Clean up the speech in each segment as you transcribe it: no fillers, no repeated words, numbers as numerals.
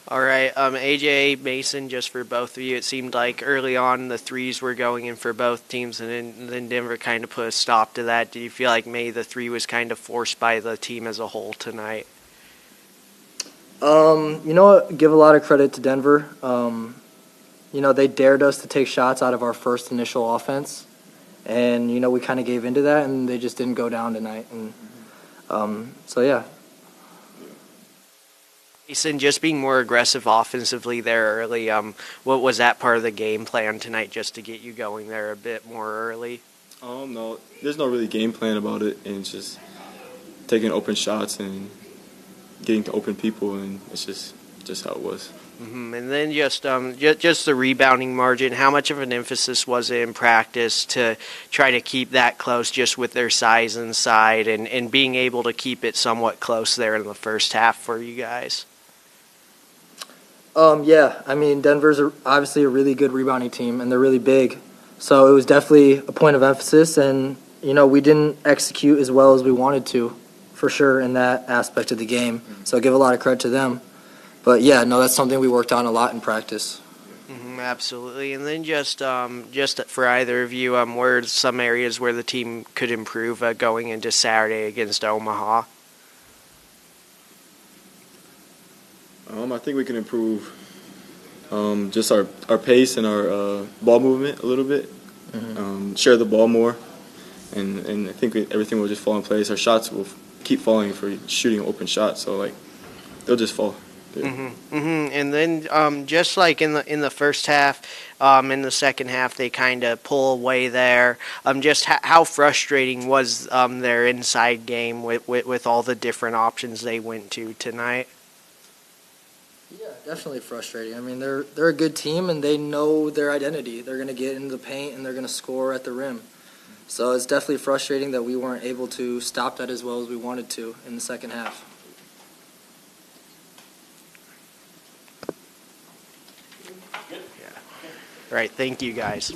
All right, AJ, Mason, just for both of you, it seemed like early on the threes were going in for both teams, and then Denver kind of put a stop to that. Do you feel like maybe the three was kind of forced by the team as a whole tonight? You know what? Give a lot of credit to Denver. They dared us to take shots out of our first initial offense, and we kind of gave into that, and they just didn't go down tonight. And so yeah. Mason, just being more aggressive offensively there early. What was that part of the game plan tonight, just to get you going there a bit more early? No, there's no really game plan about it, and it's just taking open shots and getting to open people, and it's just how it was. And then just the rebounding margin. How much of an emphasis was it in practice to try to keep that close, just with their size inside, and being able to keep it somewhat close there in the first half for you guys? Yeah, I mean, Denver's obviously a really good rebounding team, and they're really big. So it was definitely a point of emphasis, and, we didn't execute as well as we wanted to, for sure, in that aspect of the game. So I give a lot of credit to them. But, yeah, no, that's something we worked on a lot in practice. Absolutely. And then just for either of you, where are some areas where the team could improve going into Saturday against Omaha? I think we can improve just our pace and our ball movement a little bit. Share the ball more, and I think everything will just fall in place. Our shots will keep falling if we're shooting open shots, so they'll just fall. Yeah. And then just like in the first half, in the second half they kind of pull away there. Just how frustrating was their inside game with all the different options they went to tonight? Yeah, definitely frustrating. I mean, they're a good team, and they know their identity. They're going to get into the paint, and they're going to score at the rim. So it's definitely frustrating that we weren't able to stop that as well as we wanted to in the second half. All right, thank you guys.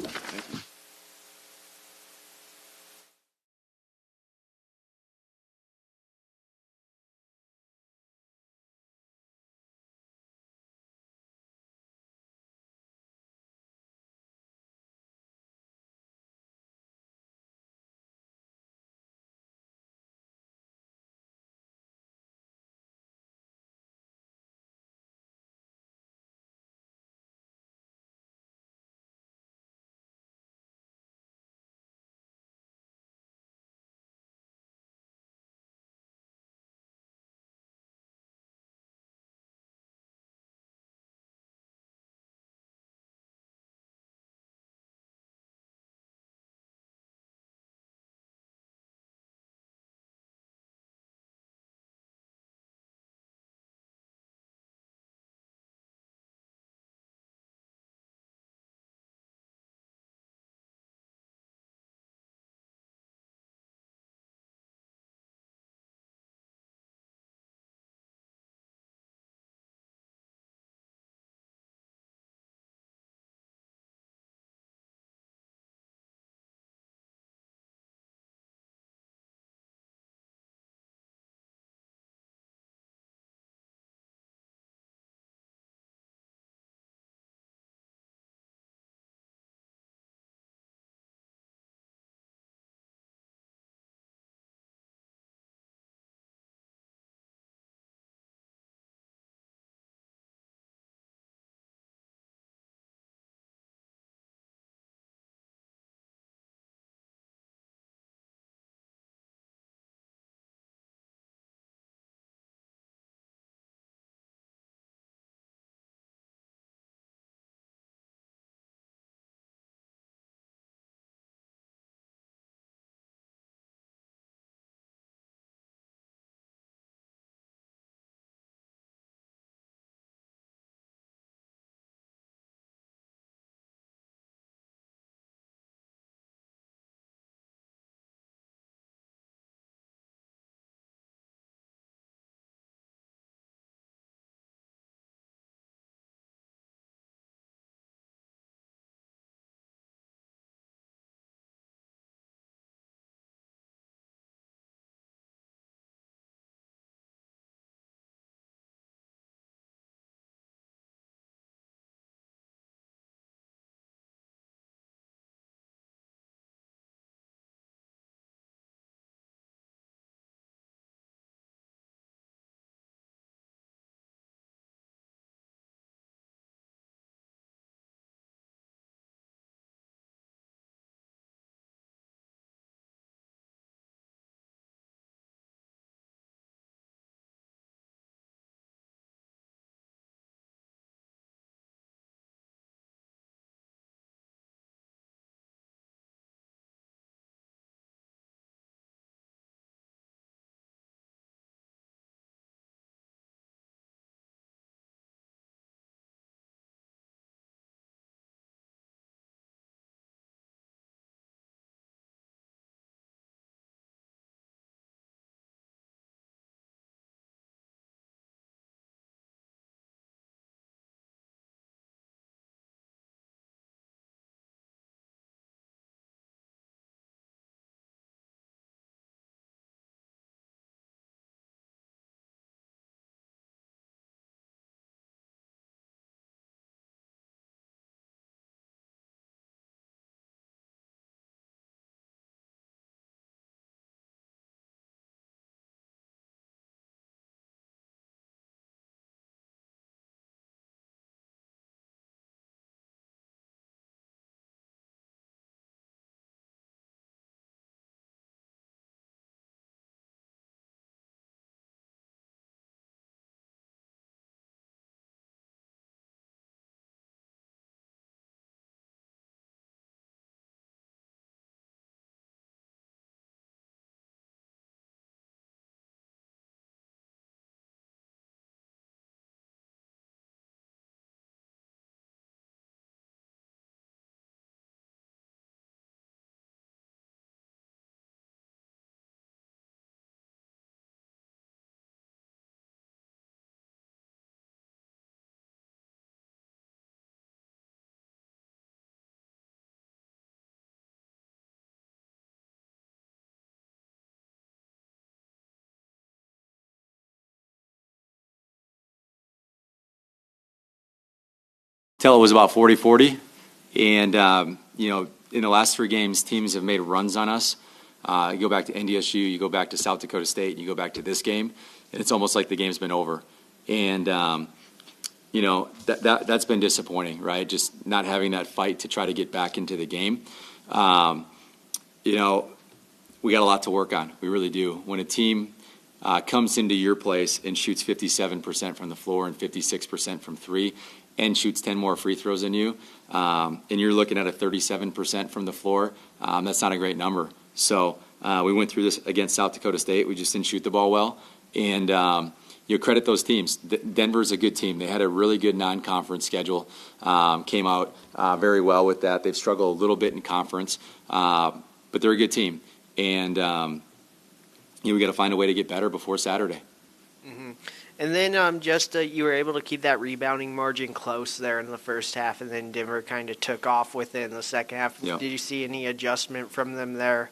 Till it was about 40-40. And, in the last 3 games, teams have made runs on us. You go back to NDSU, you go back to South Dakota State, you go back to this game, and it's almost like the game's been over. And, that's been disappointing, right? Just not having that fight to try to get back into the game. We got a lot to work on. We really do. When a team comes into your place and shoots 57% from the floor and 56% from 3 and shoots 10 more free throws than you, and you're looking at a 37% from the floor, that's not a great number. So we went through this against South Dakota State. We just didn't shoot the ball well. And you credit those teams. Denver's a good team. They had a really good non-conference schedule, came out very well with that. They've struggled a little bit in conference, but they're a good team. And we got to find a way to get better before Saturday. Mm-hmm. And then you were able to keep that rebounding margin close there in the first half, and then Denver kind of took off with it in the second half. Yep. Did you see any adjustment from them there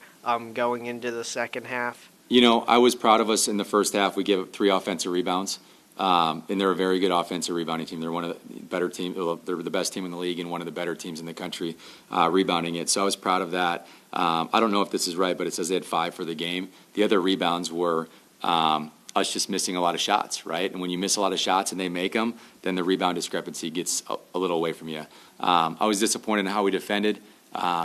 going into the second half? I was proud of us in the first half. We gave up 3 offensive rebounds, and they're a very good offensive rebounding team. They're one of the better teams. Well, they're the best team in the league and one of the better teams in the country rebounding it. So I was proud of that. I don't know if this is right, but it says they had 5 for the game. The other rebounds were us just missing a lot of shots, right? And when you miss a lot of shots and they make them, then the rebound discrepancy gets a little away from you. I was disappointed in how we defended.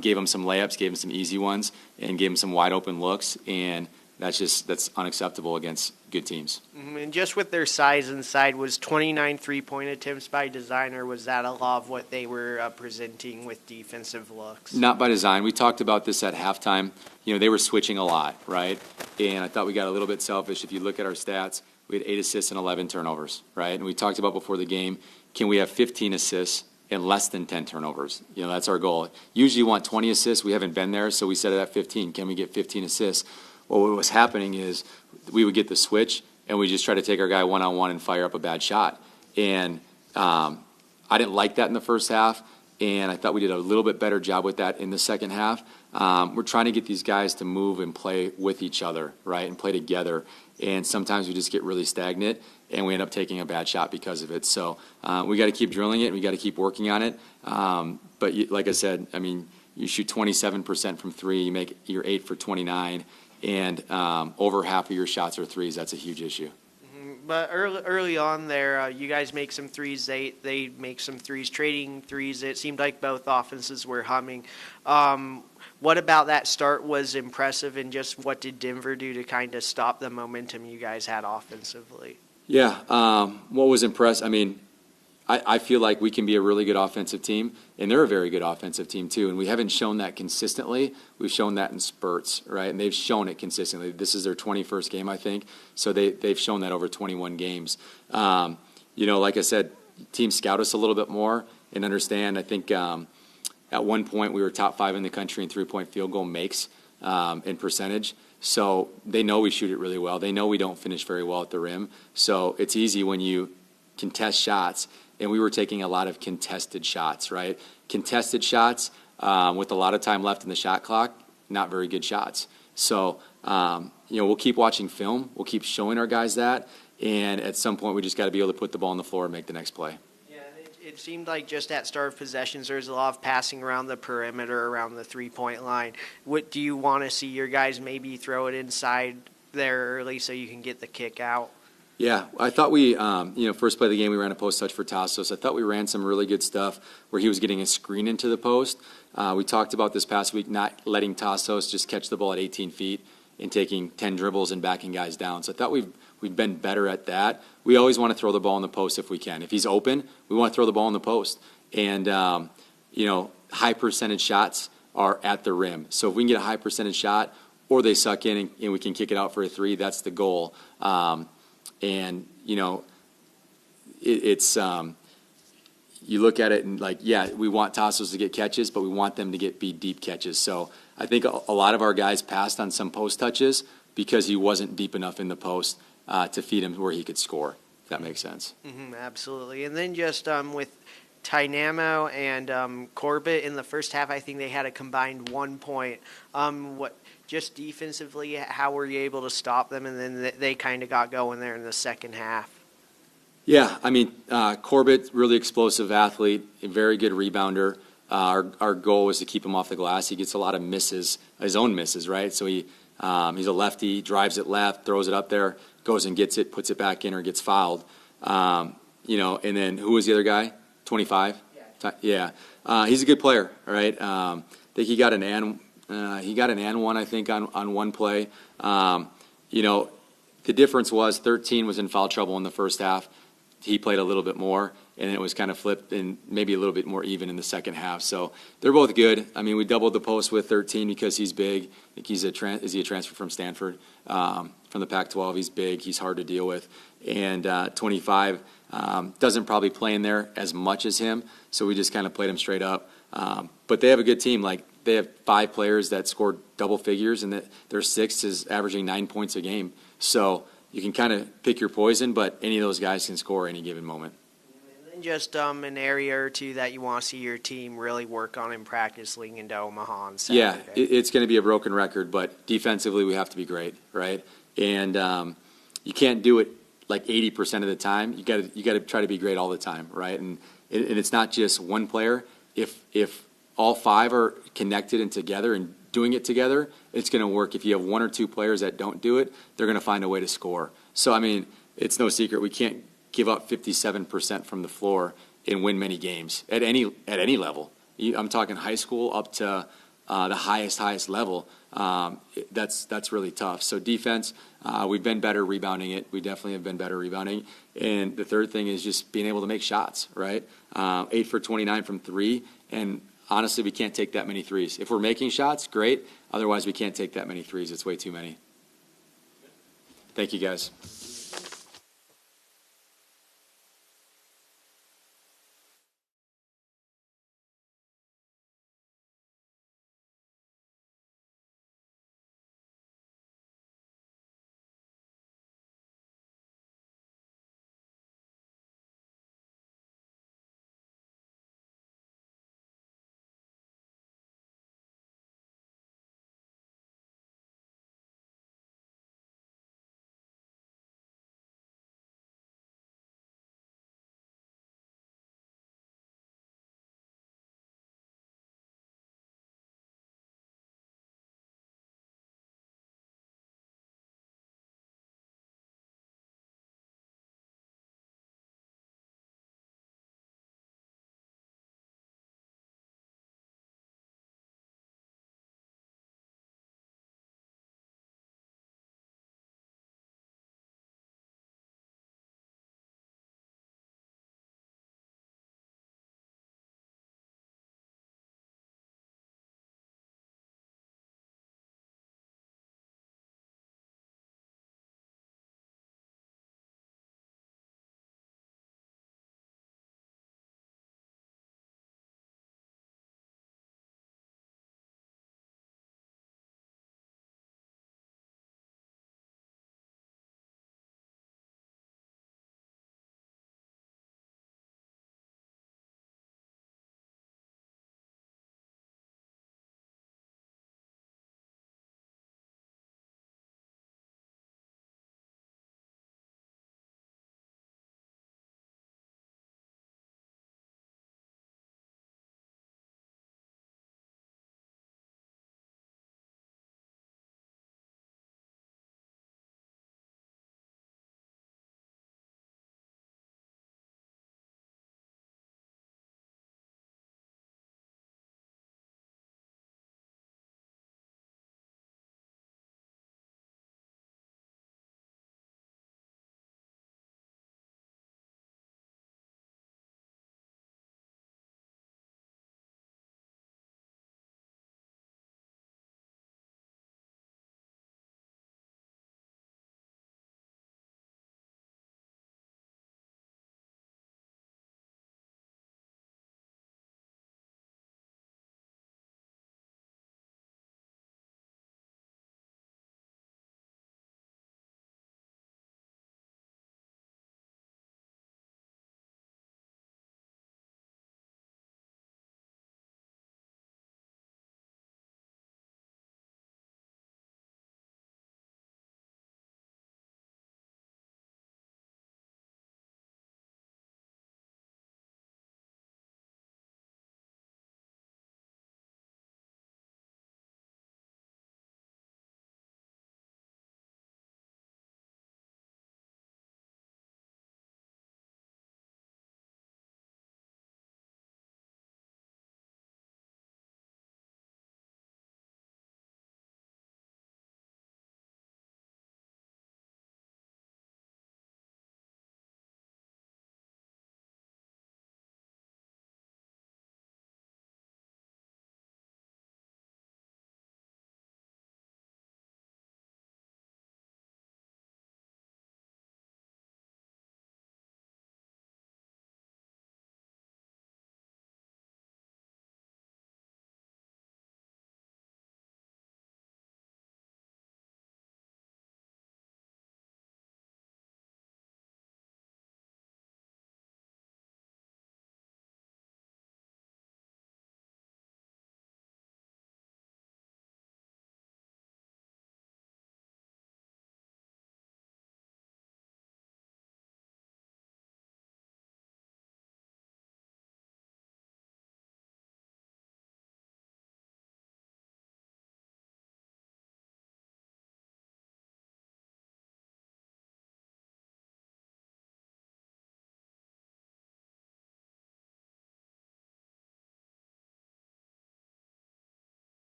Gave them some layups, gave them some easy ones, and gave them some wide open looks, and that's unacceptable against good teams. And just with their size inside, was 29 3-point attempts by design, or was that a lot of what they were presenting with defensive looks? Not by design. We talked about this at halftime. They were switching a lot, right? And I thought we got a little bit selfish. If you look at our stats, we had 8 assists and 11 turnovers, right? And we talked about before the game, can we have 15 assists and less than 10 turnovers? That's our goal. Usually you want 20 assists. We haven't been there, so we set it at 15. Can we get 15 assists? Well, what was happening is we would get the switch, and we just try to take our guy one-on-one and fire up a bad shot. And I didn't like that in the first half, and I thought we did a little bit better job with that in the second half. We're trying to get these guys to move and play with each other, right, and play together. And sometimes we just get really stagnant, and we end up taking a bad shot because of it. So we got to keep drilling it, and we got to keep working on it. But like I said, you shoot 27% from 3, you make your 8 for 29, and over half of your shots are threes. That's a huge issue. But early on there, you guys make some threes. They make some threes, trading threes. It seemed like both offenses were humming. What about that start was impressive, and just what did Denver do to kind of stop the momentum you guys had offensively? Yeah, what was impressive, I feel like we can be a really good offensive team, and they're a very good offensive team too, and we haven't shown that consistently. We've shown that in spurts, right? And they've shown it consistently. This is their 21st game, I think, so they've shown that over 21 games. Like I said, teams scout us a little bit more and understand. I think at one point we were top 5 in the country in 3-point field goal makes in percentage. So they know we shoot it really well. They know we don't finish very well at the rim. So it's easy when you contest shots, and we were taking a lot of contested shots, right? Contested shots with a lot of time left in the shot clock, not very good shots. So, we'll keep watching film. We'll keep showing our guys that, and at some point we just got to be able to put the ball on the floor and make the next play. It seemed like just at start of possessions, there was a lot of passing around the perimeter, around the 3-point line. What do you want to see your guys maybe throw it inside there early so you can get the kick out? Yeah, I thought we, first play of the game, we ran a post touch for Tassos. I thought we ran some really good stuff where he was getting a screen into the post. We talked about this past week not letting Tassos just catch the ball at 18 feet and taking 10 dribbles and backing guys down. So I thought we've been better at that. We always want to throw the ball in the post if we can. If he's open, we want to throw the ball in the post. And, high percentage shots are at the rim. So if we can get a high percentage shot or they suck in and we can kick it out for a 3, that's the goal. It's you look at it and we want Tassos to get catches, but we want them to be deep catches. So I think a lot of our guys passed on some post touches because he wasn't deep enough in the post to feed him where he could score, if that makes sense. Mm-hmm, absolutely. And then just with Tynamo and Corbett in the first half, I think they had a combined 1 point. Just defensively, how were you able to stop them? And then they kind of got going there in the second half. Yeah, I mean, Corbett, really explosive athlete, a very good rebounder. Our goal was to keep him off the glass. He gets a lot of misses, his own misses, right? So he's a lefty, drives it left, throws it up there, goes and gets it, puts it back in, or gets fouled. And then who was the other guy? 25? Yeah. He's a good player, all right? I think he got an and one, I think, on one play. The difference was 13 was in foul trouble in the first half. He played a little bit more, and it was kind of flipped and maybe a little bit more even in the second half. So they're both good. I mean, we doubled the post with 13 because he's big. I think is he a transfer from Stanford, from the Pac-12? He's big. He's hard to deal with. And 25 doesn't probably play in there as much as him, so we just kind of played him straight up. But they have a good team. Like, they have 5 players that scored double figures, and their sixth is averaging 9 points a game. So you can kind of pick your poison, but any of those guys can score any given moment. And just an area or two that you want to see your team really work on in practice leading into Omaha on Saturday. Yeah, it's going to be a broken record, but defensively we have to be great, right? And you can't do it like 80% of the time. You got to try to be great all the time, right? And it's not just one player. If all 5 are connected and together and doing it together, it's going to work. If you have 1 or 2 players that don't do it, they're going to find a way to score. So, I mean, it's no secret we can't give up 57% from the floor and win many games at any level. I'm talking high school up to the highest level. That's really tough. So defense, we've been better rebounding it. We definitely have been better rebounding. And the third thing is just being able to make shots, right? 8 for 29 from 3, and honestly, we can't take that many threes. If we're making shots, great. Otherwise, we can't take that many threes. It's way too many. Thank you, guys.